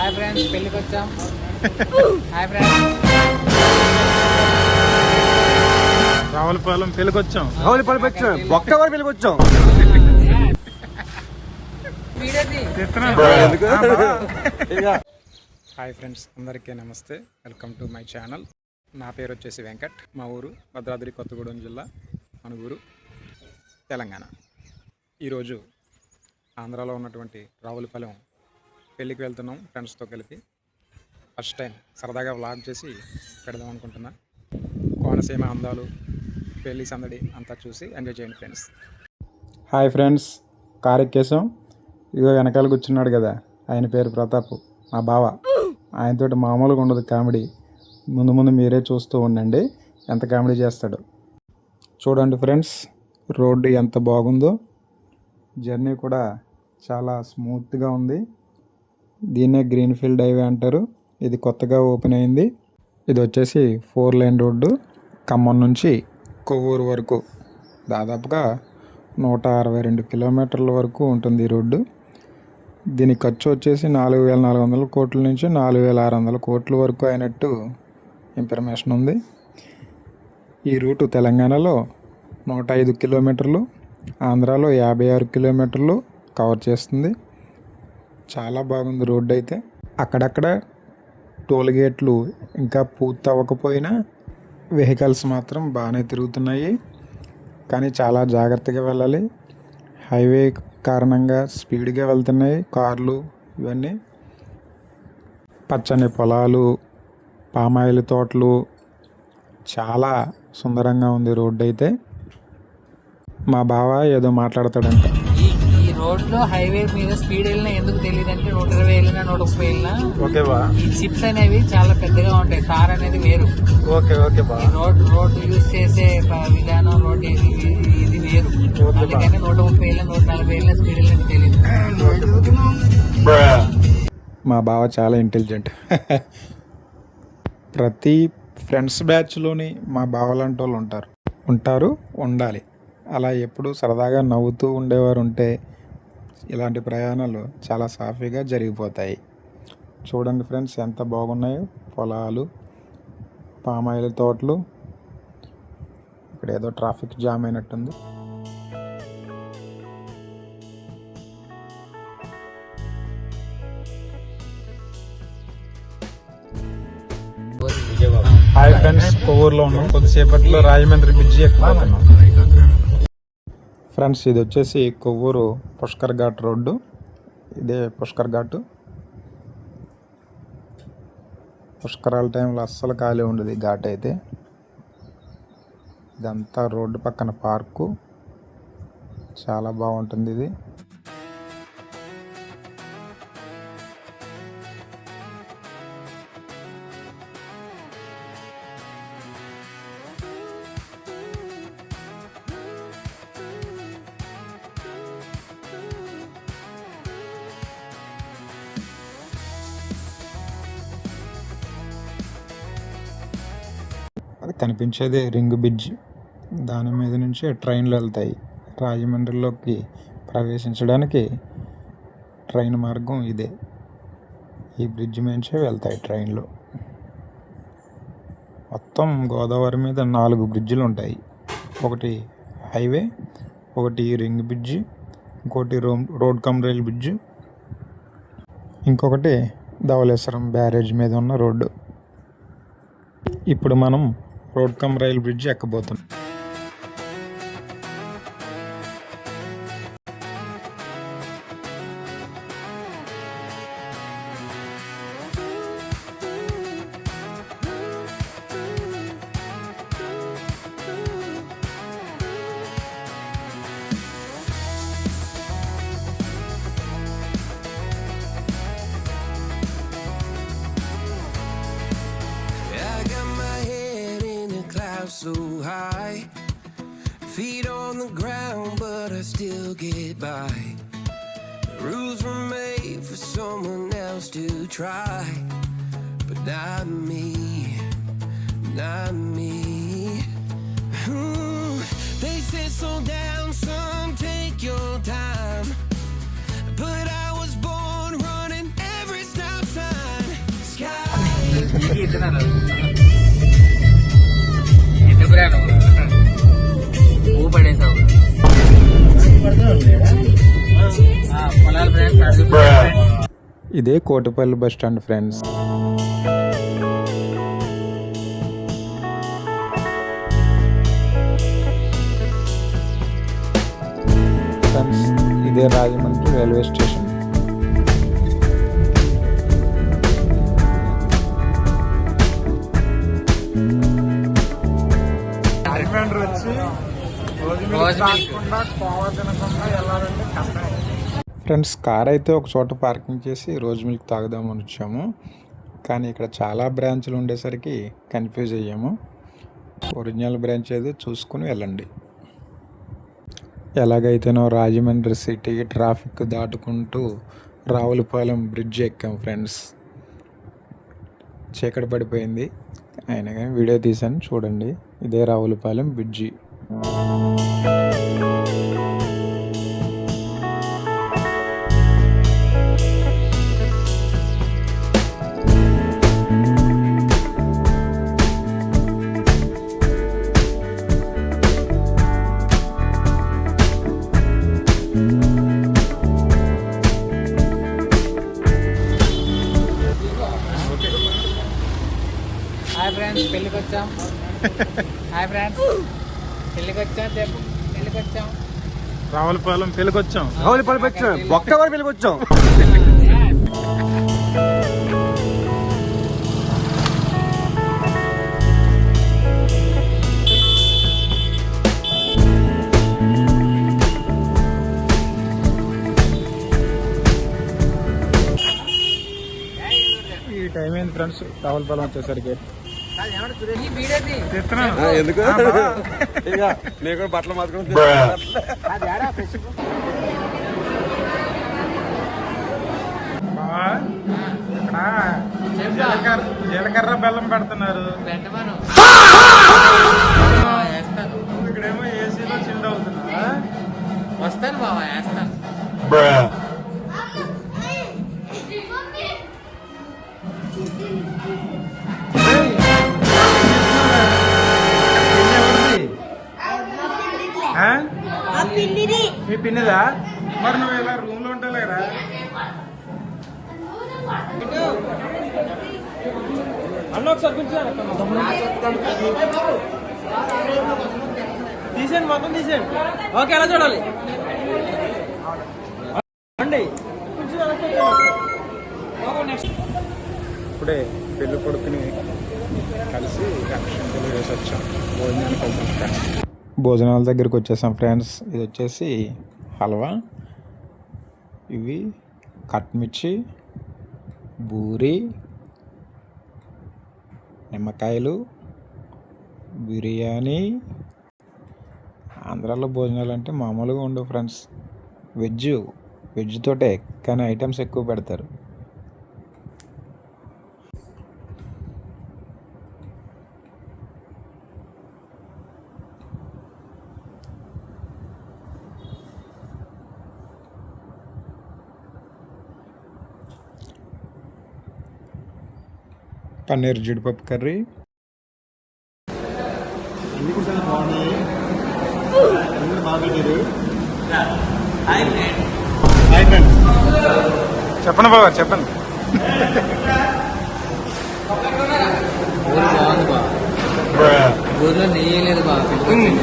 Hi friends, పెళ్ళికి వచ్చాం. Hi friends, Ravulapalem పెళ్ళికి వచ్చాం. బొక్కవారి పెళ్ళికి వచ్చాం. హాయ్ ఫ్రెండ్స్, అందరికీ నమస్తే. Welcome to my channel. నా పేరు వచ్చేసి వెంకట్. మా ఊరు భద్రాద్రి కొత్తగూడెం జిల్లా, మనుగూరు, తెలంగాణ. ఈరోజు ఆంధ్రాలో ఉన్నటువంటి రావులపాలెం పెళ్ళికి వెళ్తున్నాం ఫ్రెండ్స్తో కలిపి. ఫస్ట్ టైం సరదాగా వ్లాగ్ చేసి పెడదాం అనుకుంటున్నా. కోనసీమ అందాలు, పెళ్ళి సందడి అంతా చూసి ఎంజాయ్ చేయండి ఫ్రెండ్స్. హాయ్ ఫ్రెండ్స్, కార్ ఎక్కేసాం. ఇగో వెనకాల కూర్చున్నాడు కదా, ఆయన పేరు ప్రతాప్, మా బావ. ఆయనతోటి మామూలుగా ఉండదు కామెడీ. ముందు ముందు మీరే చూస్తూ ఉండండి ఎంత కామెడీ చేస్తాడో. చూడండి ఫ్రెండ్స్, రోడ్డు ఎంత బాగుందో. జర్నీ కూడా చాలా స్మూత్గా ఉంది. దీన్నే గ్రీన్ఫీల్డ్ హైవే అంటారు. ఇది కొత్తగా ఓపెన్ అయింది. ఇది వచ్చేసి 4 లైన్ రోడ్డు. ఖమ్మం నుంచి కొవ్వూరు వరకు దాదాపుగా 162 కిలోమీటర్ల వరకు ఉంటుంది ఈ రోడ్డు. దీని ఖర్చు వచ్చేసి 4,400 కోట్ల నుంచి 4,600 కోట్ల వరకు అయినట్టు ఇన్ఫర్మేషన్ ఉంది. ఈ రూటు తెలంగాణలో 105 కిలోమీటర్లు, ఆంధ్రాలో 56 కిలోమీటర్లు కవర్ చేస్తుంది. చాలా బాగుంది రోడ్డు అయితే. అక్కడక్కడ టోల్ గేట్లు ఇంకా పూర్తి అవ్వకపోయినా వెహికల్స్ మాత్రం బాగానే తిరుగుతున్నాయి. కానీ చాలా జాగ్రత్తగా వెళ్ళాలి. హైవే కారణంగా స్పీడ్గా వెళ్తున్నాయి కార్లు ఇవన్నీ. పచ్చని పొలాలు, పామాయిల్ తోటలు, చాలా సుందరంగా ఉంది రోడ్డు అయితే. మా బావ ఏదో మాట్లాడతాడంట. ఈ రోడ్లో హైవే మీద స్పీడ్ వెళ్ళినా ఎందుకు తెలియదు అంటే 120 వెళ్ళినా 130 వెళ్ళినా ఓకేవా, ఈ చిప్స్ అనేవి చాలా పెద్దగా ఉంటాయి. కార్ అనేది వేరు. ఓకే బా. రోడ్ యూజ్ చేసే విధానం, రోడ్ ఇది వేరు. అందుకని 130 వెళ్ళినా 140 వెళ్ళినా స్పీడ్ వెళ్ళినా తెలియదు. మా బావ చాలా ఇంటెలిజెంట్. ప్రతి ఫ్రెండ్స్ బ్యాచ్లోని మా బావ లాంటి వాళ్ళు ఉంటారు, ఉండాలి. అలా ఎప్పుడు సరదాగా నవ్వుతూ ఉండేవారు ఉంటే ఇలాంటి ప్రయాణాలు చాలా సాఫీగా జరిగిపోతాయి. చూడండి ఫ్రెండ్స్, ఎంత బాగున్నాయో పొలాలు, పామాయిల్ తోటలు. ఇక్కడ ఏదో ట్రాఫిక్ జామ్ అయినట్టుంది. హాయ్ ఫ్రెండ్స్, కొవ్వూరులో ఉన్నాం. కొద్దిసేపట్లో రాజమండ్రి బ్రిడ్జి ఎక్కుతున్నాం ఫ్రెండ్స్. ఇది వచ్చేసి కొవ్వూరు పుష్కర్ ఘాట్ రోడ్డు. ఇదే పుష్కర్ ఘాటు. పుష్కరాల టైంలో అస్సలు ఖాళీ ఉండదు ఈ ఘాట్ అయితే. ఇదంతా రోడ్డు పక్కన పార్కు, చాలా బాగుంటుంది ఇది. అది కనిపించేదే రింగ్ బ్రిడ్జ్. దాని మీద నుంచి ట్రైన్లు వెళ్తాయి. రాజమండ్రిలోకి ప్రవేశించడానికి ట్రైన్ మార్గం ఇదే. ఈ బ్రిడ్జ్ నుంచే వెళ్తాయి ట్రైన్లు. మొత్తం గోదావరి మీద 4 బ్రిడ్జిలు ఉంటాయి. ఒకటి హైవే, ఒకటి రింగ్ బ్రిడ్జి, ఇంకోటి రోడ్ కమ్ రైల్ బ్రిడ్జ్, ఇంకొకటి ధవళేశ్వరం బ్యారేజ్ మీద ఉన్న రోడ్డు. ఇప్పుడు మనం రోడ్ కమ్ రైల్ బ్రిడ్జ్ ఎక్కబోతున్నాం. So high, feet on the ground, but I still get by. The rules were made for someone else to try, but not me, not me. They said slow down, son, take your time, but I was born running every stop sign. నీకు ఇస్తున్నారు ఎందుకురా నువ్వు పువ్వు పడేసావు పొలాలు friends. ఇదే Kotipalli bus stand friends. Friends ఇదే Rajahmundry railway station. Rajahmundry వచ్చి friends car అయితే ఒక చోట పార్కింగ్ చేసి రోజ్ మిల్క్ తాగుదామని వచ్చాము. కానీ ఇక్కడ చాలా బ్రాంచ్లు ఉండేసరికి కన్ఫ్యూజ్ అయ్యాము. ఒరిజినల్ బ్రాంచ్ ఏదో చూసుకుని వెళ్ళండి. ఎలాగైతేనో రాజమండ్రి సిటీ ట్రాఫిక్ దాటుకుంటూ రావులపాలెం బ్రిడ్జ్ ఎక్కాం ఫ్రెండ్స్. చీకటి పడిపోయింది అయినా కానీ వీడియో తీసాను చూడండి. ఇదే రావులపాలెం బ్రిడ్జి. హాయ్ ఫ్రెండ్స్ పెళ్ళికి వచ్చాం. హాయ్ ఫ్రెండ్స్ పెళ్ళికి వచ్చాం. చెప్పు పెళ్ళికి వచ్చాం. రావులపాలెం పెళ్ళికి వచ్చాం. రావులపాలెం వచ్చాం. బొక్కవరం పెళ్ళికి వచ్చాం. ఈ టైం ఏంది ఫ్రెండ్స్ రావులపాలెం వచ్చేసరికి. ఈ వీడియోది ఎందుకు ఇక నేను కూడా బట్టలు మాత్రం జీలకర్ర బెల్లం పెడుతున్నారు. వెంటమాను వేస్తాను. ఇక్కడేమో ఏసీలో చిల్డ్ అవుతున్నా. వస్తాను బాబా వేస్తాను. మీ పిన్నిదా? మరి నువ్వు ఇలా రూమ్ లో ఉంటావు కదా. అన్న ఒకసారి తీసేయండి మొత్తం తీసేయండి. ఓకే ఎలా చూడాలి అండి. ఇప్పుడే పెళ్లి కొడుకుని కలిసి అక్షంతలు వేసి వచ్చాం. భోజనానికి పంపిస్తాను. భోజనాల దగ్గరికి వచ్చేసాం ఫ్రెండ్స్. ఇది వచ్చేసి హల్వా, ఇవి కట్మిర్చి, బూరి, నిమ్మకాయలు, బిర్యానీ. ఆంధ్రాలో భోజనాలు అంటే మామూలుగా ఉండవు ఫ్రెండ్స్. వెజ్ తోటే కానీ ఐటమ్స్ ఎక్కువ పెడతారు. పన్నీర్ జీడిపప్పు కర్రీ, చెప్పండి బాబా చెప్పండి. బాగుంది బాబా. ఊర్లో నెయ్యి లేదు బాబా.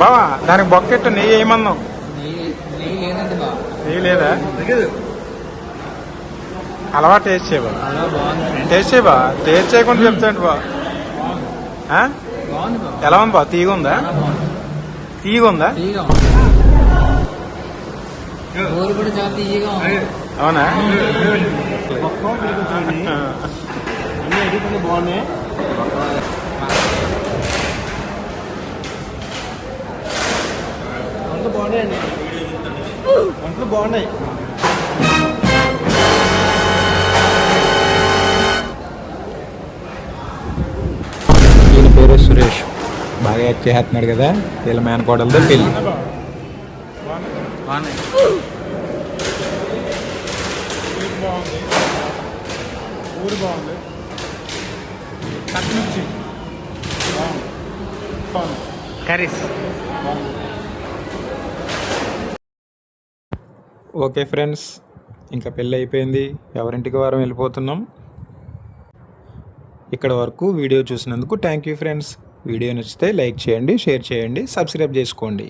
బావా దానికి బొక్కెట్టు నెయ్యి వేయమన్నావు. నెయ్యి లేదండి బాబా. నెయ్యి లేదా? అలవా టేస్ట్ చేయబా. టేస్ట్ చేయబా. టేస్ట్ చేయకుండా చెప్తాండి బా. ఎలా ఉంది బా? తీగ ఉందా? తీగ ఉందా? కూడా చాలా తీయగా ఉంది. అవునా? బాగున్నాయి. వంటలు బాగున్నాయండి. వంటలు బాగున్నాయి. ఈయన పేరు సురేష్. బాగా యాక్ట్ చేస్తున్నాడు కదా. వీళ్ళ మేనకోడలతో పెళ్ళి. ఊరు బాగుంది. పచ్చిమిర్చి కర్రీస్. ఓకే ఫ్రెండ్స్, ఇంకా పెళ్ళి అయిపోయింది, ఎవరింటికి వారం వెళ్ళిపోతున్నాం. ఇక్కడ వరకు వీడియో చూసినందుకు థ్యాంక్ యూ ఫ్రెండ్స్. వీడియో నచ్చితే లైక్ చేయండి, షేర్ చేయండి, సబ్స్క్రైబ్ చేసుకోండి.